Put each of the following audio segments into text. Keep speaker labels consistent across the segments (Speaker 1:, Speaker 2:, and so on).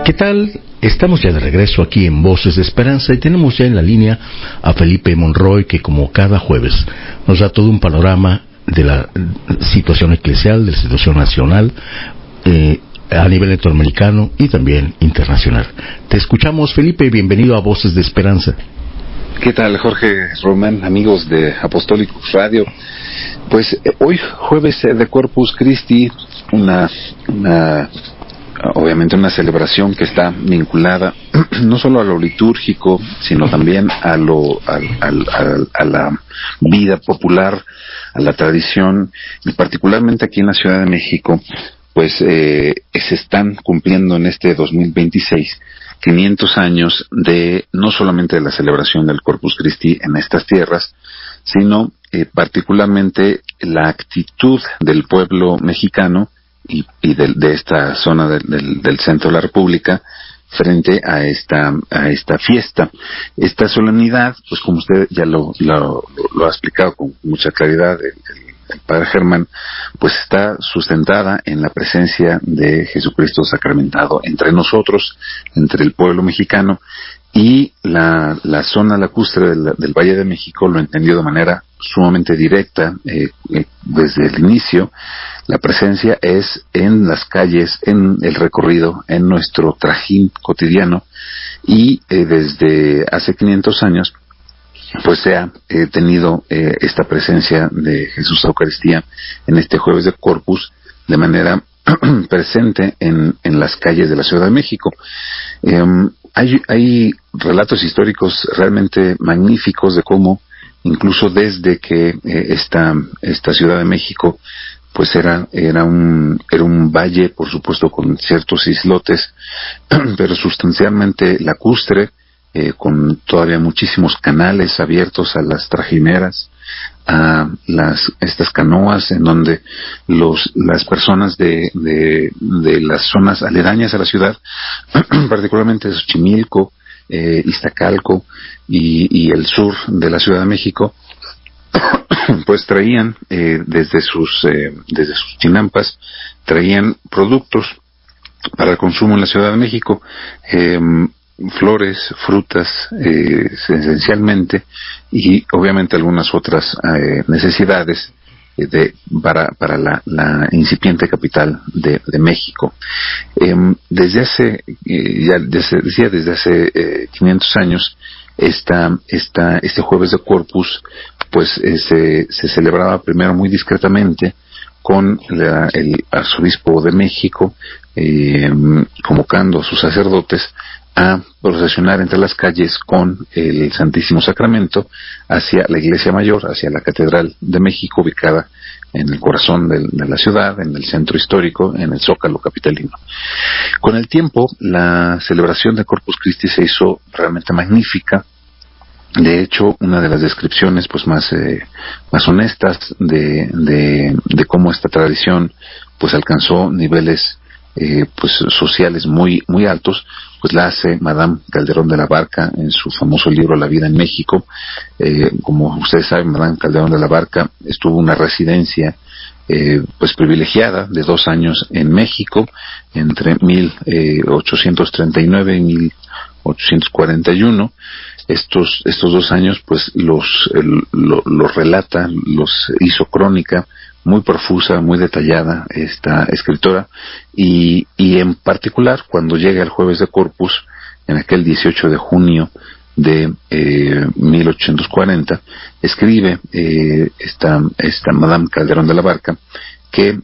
Speaker 1: ¿Qué tal? Estamos ya de regreso aquí en Voces de Esperanza y tenemos ya en la línea a Felipe Monroy, que como cada jueves nos da todo un panorama de la situación eclesial, de la situación nacional, a nivel latinoamericano y también internacional. Te escuchamos, Felipe, bienvenido a Voces de Esperanza.
Speaker 2: ¿Qué tal, Jorge Román, amigos de Apostólicos Radio? Pues hoy, jueves de Corpus Christi, obviamente una celebración que está vinculada no solo a lo litúrgico, sino también a la vida popular, a la tradición, y particularmente aquí en la Ciudad de México, pues se están cumpliendo en este 2026 500 años de no solamente de la celebración del Corpus Christi en estas tierras, sino particularmente la actitud del pueblo mexicano y de esta zona del centro de la República frente a esta fiesta. Esta solemnidad, pues como usted ya lo ha explicado con mucha claridad el Padre Germán, pues está sustentada en la presencia de Jesucristo sacramentado entre nosotros, entre el pueblo mexicano, y la zona lacustre del Valle de México lo entendió de manera sumamente directa desde el inicio. La presencia es en las calles, en el recorrido, en nuestro trajín cotidiano, y desde hace 500 años pues se ha tenido esta presencia de Jesús Eucaristía en este jueves de Corpus de manera presente en las calles de la Ciudad de México. Hay relatos históricos realmente magníficos de cómo incluso desde que esta Ciudad de México pues era un valle, por supuesto, con ciertos islotes, pero sustancialmente lacustre, con todavía muchísimos canales abiertos a las trajineras, a estas canoas en donde las personas de las zonas aledañas a la ciudad, particularmente de Xochimilco, Iztacalco y el sur de la Ciudad de México, pues traían desde sus chinampas, traían productos para el consumo en la Ciudad de México, flores, frutas, esencialmente, y obviamente algunas otras necesidades para la incipiente capital de México. Desde hace 500 años, este jueves de Corpus, pues se celebraba primero muy discretamente con el arzobispo de México, convocando a sus sacerdotes a procesionar entre las calles con el Santísimo Sacramento hacia la Iglesia Mayor, hacia la Catedral de México, ubicada en el corazón de la ciudad, en el centro histórico, en el Zócalo capitalino. Con el tiempo, la celebración de Corpus Christi se hizo realmente magnífica. De hecho, una de las descripciones pues más honestas de cómo esta tradición pues alcanzó niveles pues sociales muy muy altos, pues la hace Madame Calderón de la Barca en su famoso libro La vida en México. Como ustedes saben, Madame Calderón de la Barca estuvo una residencia pues privilegiada de 2 años en México entre 1839 y 1841. Estos 2 años pues los relata, los hizo crónica muy profusa, muy detallada esta escritora, y en particular cuando llega el jueves de Corpus, en aquel 18 de junio de 1840, escribe esta Madame Calderón de la Barca que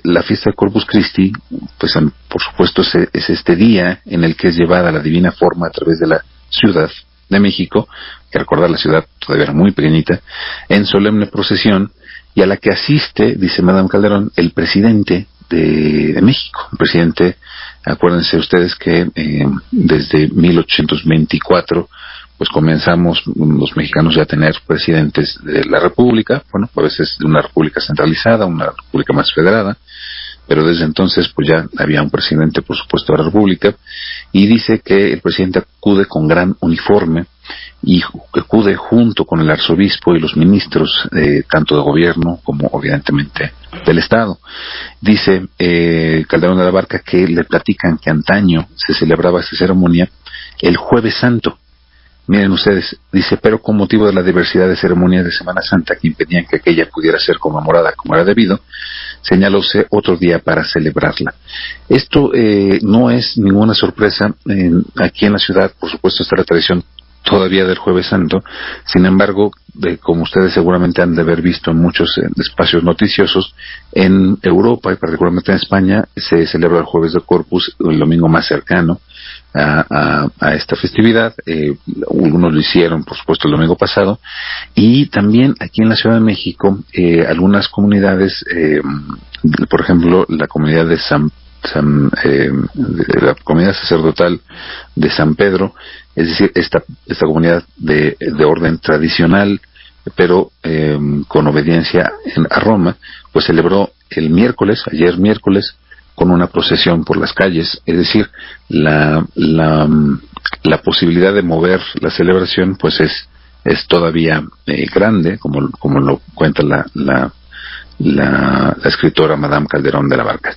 Speaker 2: la fiesta de Corpus Christi, pues por supuesto es este día en el que es llevada la divina forma a través de la Ciudad de México, que recordar la ciudad todavía era muy pequeñita, en solemne procesión, y a la que asiste, dice Madame Calderón, el presidente de México. El presidente, acuérdense ustedes que desde 1824 pues comenzamos los mexicanos ya a tener presidentes de la República, bueno, a veces de una república centralizada, una república más federada, pero desde entonces pues ya había un presidente, por supuesto, de la República, y dice que el presidente acude con gran uniforme y acude junto con el arzobispo y los ministros, tanto de gobierno como obviamente del Estado. Dice Calderón de la Barca que le platican que antaño se celebraba esta ceremonia el Jueves Santo. Miren ustedes, dice, pero con motivo de la diversidad de ceremonias de Semana Santa que impedían que aquella pudiera ser conmemorada como era debido, señalóse otro día para celebrarla. Esto no es ninguna sorpresa. Aquí en la ciudad, por supuesto, está la tradición todavía del Jueves Santo. Sin embargo, como ustedes seguramente han de haber visto en muchos espacios noticiosos, en Europa y particularmente en España se celebra el Jueves de Corpus, el domingo más cercano a esta festividad. Algunos lo hicieron, por supuesto, el domingo pasado, y también aquí en la Ciudad de México algunas comunidades, por ejemplo la comunidad de la comunidad sacerdotal de San Pedro, es decir, esta comunidad de orden tradicional, pero con obediencia a Roma, pues celebró ayer miércoles, con una procesión por las calles. Es decir, la posibilidad de mover la celebración pues es todavía grande, como lo cuenta la escritora Madame Calderón de la Barca.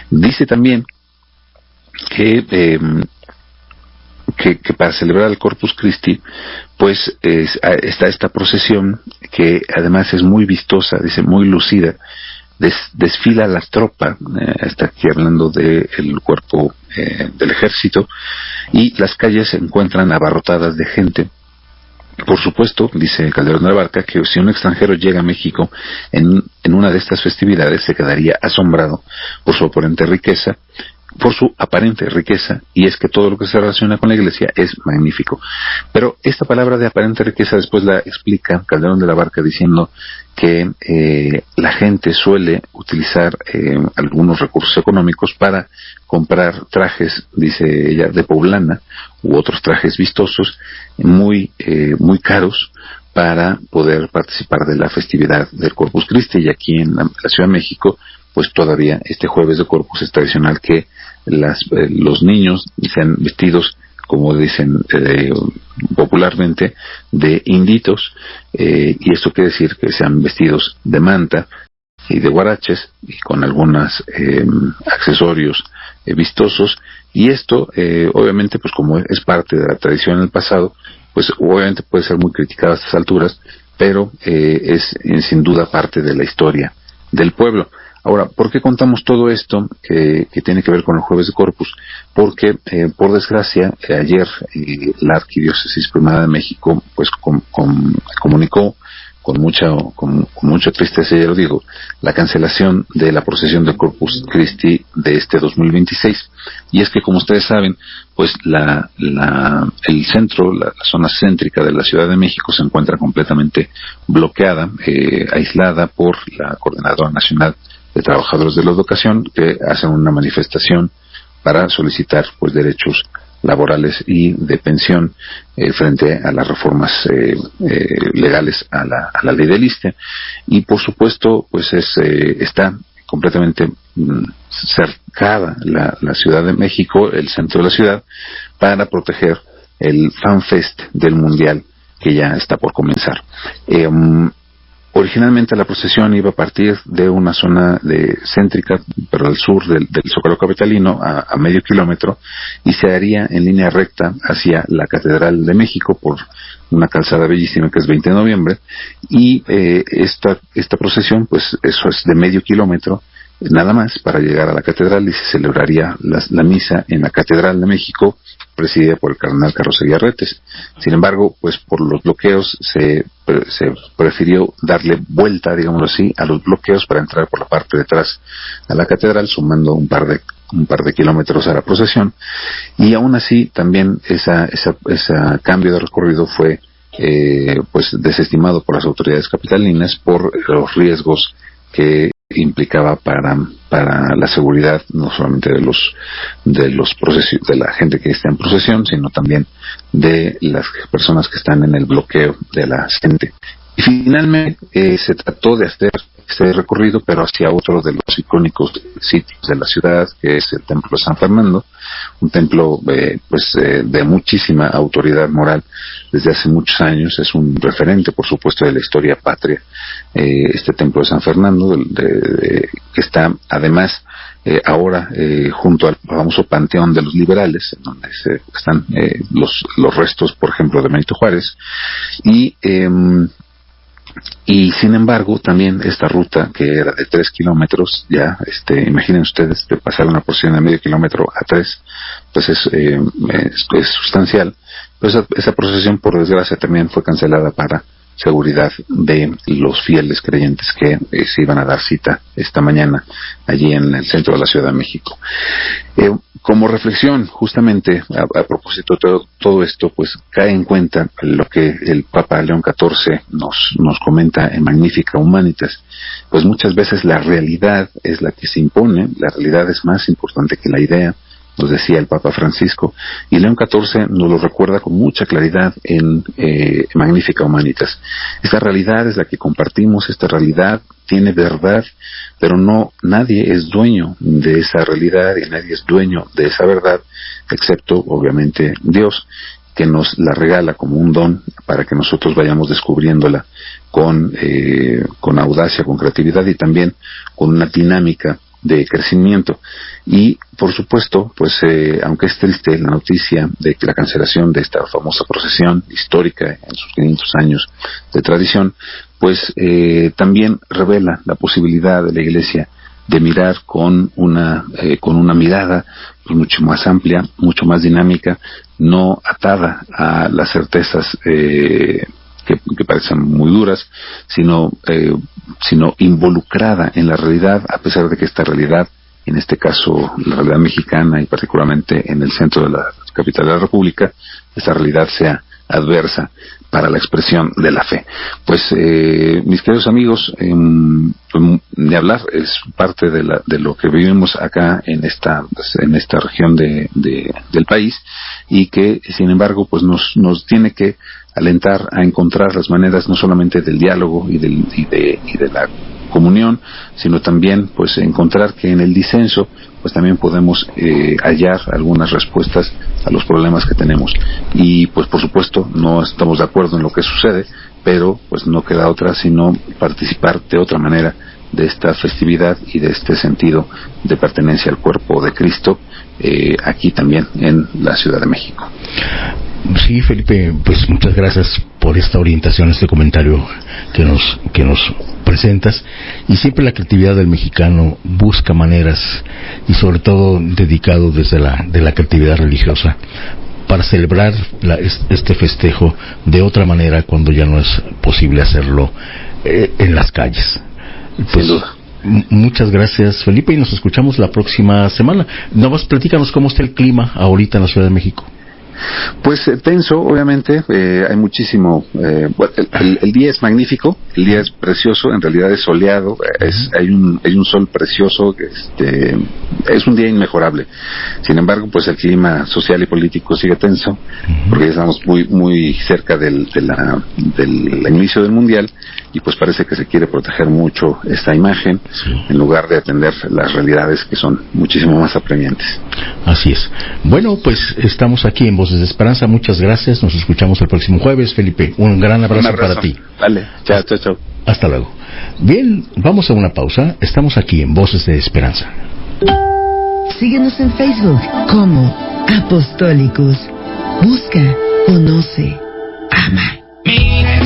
Speaker 2: Dice también que para celebrar el Corpus Christi pues está esta procesión, que además es muy vistosa, dice, muy lucida. Desfila la tropa, está aquí hablando del cuerpo del ejército, y las calles se encuentran abarrotadas de gente. Por supuesto, dice Calderón de la Barca, que si un extranjero llega a México en una de estas festividades se quedaría asombrado por su aparente riqueza, y es que todo lo que se relaciona con la Iglesia es magnífico. Pero esta palabra de aparente riqueza después la explica Calderón de la Barca diciendo que la gente suele utilizar algunos recursos económicos para comprar trajes, dice ella, de poblana u otros trajes vistosos muy caros, para poder participar de la festividad del Corpus Christi. Y aquí en la Ciudad de México pues todavía este Jueves de Corpus es tradicional que los niños sean vestidos, como dicen popularmente, de inditos, y esto quiere decir que sean vestidos de manta y de huaraches y con algunos accesorios vistosos. Y esto obviamente, pues como es parte de la tradición en el pasado, pues obviamente puede ser muy criticado a estas alturas, pero es sin duda parte de la historia del pueblo. Ahora, ¿por qué contamos todo esto que tiene que ver con el Jueves de Corpus? Porque, por desgracia, ayer la Arquidiócesis Primada de México pues comunicó con mucha tristeza, ya lo digo, la cancelación de la procesión del Corpus Christi de este 2026. Y es que, como ustedes saben, pues el centro, la zona céntrica de la Ciudad de México se encuentra completamente bloqueada, aislada por la Coordinadora Nacional de Trabajadores de la Educación, que hacen una manifestación para solicitar pues derechos laborales y de pensión frente a las reformas legales a la ley del ISSSTE. Y por supuesto pues está completamente cercada la Ciudad de México, el centro de la ciudad, para proteger el FanFest del Mundial, que ya está por comenzar. Originalmente la procesión iba a partir de una zona céntrica, pero al sur del Zócalo capitalino, a medio kilómetro, y se haría en línea recta hacia la Catedral de México por una calzada bellísima que es 20 de noviembre, y esta procesión, pues eso es de medio kilómetro, nada más para llegar a la catedral, y se celebraría la misa en la Catedral de México, presidida por el cardenal Carlos Aguiarretes. Sin embargo, pues por los bloqueos se prefirió darle vuelta, digámoslo así, a los bloqueos para entrar por la parte de atrás a la catedral, sumando un par de kilómetros a la procesión. Y aún así también ese cambio de recorrido fue pues desestimado por las autoridades capitalinas por los riesgos que implicaba para la seguridad, no solamente de la gente que está en procesión, sino también de las personas que están en el bloqueo de la gente. Y finalmente se trató de hacer este recorrido, pero hacia otro de los icónicos sitios de la ciudad, que es el Templo de San Fernando, un templo de muchísima autoridad moral desde hace muchos años. Es un referente, por supuesto, de la historia patria, este Templo de San Fernando, que está además ahora junto al famoso Panteón de los Liberales, en donde están los restos, por ejemplo, de Benito Juárez, y sin embargo también esta ruta, que era de 3 kilómetros, ya imaginen ustedes, de pasar una porción de medio kilómetro a 3, pues es sustancial. Pues esa procesión, por desgracia, también fue cancelada para seguridad de los fieles creyentes que se iban a dar cita esta mañana allí en el centro de la Ciudad de México. Como reflexión, justamente a propósito de todo esto, pues cae en cuenta lo que el Papa León XIV nos comenta en Magnificat Humanitas. Pues muchas veces la realidad es la que se impone, la realidad es más importante que la idea, nos decía el Papa Francisco, y León XIV nos lo recuerda con mucha claridad en Magnificat Humanitas. Esta realidad es la que compartimos, esta realidad tiene verdad, pero nadie es dueño de esa realidad y nadie es dueño de esa verdad, excepto obviamente Dios, que nos la regala como un don para que nosotros vayamos descubriéndola con audacia, con creatividad y también con una dinámica de crecimiento. Y por supuesto, pues aunque es triste la noticia de que la cancelación de esta famosa procesión histórica en sus 500 años de tradición, pues también revela la posibilidad de la Iglesia de mirar con una mirada pues mucho más amplia, mucho más dinámica, no atada a las certezas que parecen muy duras, sino involucrada en la realidad, a pesar de que esta realidad, en este caso la realidad mexicana y particularmente en el centro de la capital de la República, esta realidad sea adversa para la expresión de la fe. Pues mis queridos amigos, de hablar es parte de lo que vivimos acá en esta región del país, y que sin embargo pues nos tiene que alentar a encontrar las maneras no solamente del diálogo y de la comunión, sino también pues encontrar que en el disenso pues también podemos hallar algunas respuestas a los problemas que tenemos. Y pues por supuesto no estamos de acuerdo en lo que sucede, pero pues no queda otra sino participar de otra manera de esta festividad y de este sentido de pertenencia al cuerpo de Cristo, aquí también en la Ciudad de México.
Speaker 1: Sí, Felipe, pues muchas gracias por esta orientación, este comentario que nos presentas. Y siempre la creatividad del mexicano busca maneras, y sobre todo dedicado desde la creatividad religiosa, para celebrar este festejo de otra manera cuando ya no es posible hacerlo en las calles. Pues, sin duda. Muchas gracias, Felipe, y nos escuchamos la próxima semana. Nada más platícanos cómo está el clima ahorita en la Ciudad de México.
Speaker 2: Pues tenso, obviamente, hay muchísimo, el día es magnífico, el día es precioso, en realidad es soleado, hay un sol precioso, es un día inmejorable. Sin embargo, pues el clima social y político sigue tenso, porque ya estamos muy muy cerca del inicio del Mundial, y pues parece que se quiere proteger mucho esta imagen, en lugar de atender las realidades que son muchísimo más apremiantes.
Speaker 1: Así es. Bueno, pues estamos aquí en Voces de Esperanza. Muchas gracias. Nos escuchamos el próximo jueves, Felipe. Un gran abrazo para ti.
Speaker 2: Vale. Chao.
Speaker 1: Hasta luego. Bien, vamos a una pausa. Estamos aquí en Voces de Esperanza.
Speaker 3: Síguenos en Facebook como Apostólicos. Busca, conoce, ama.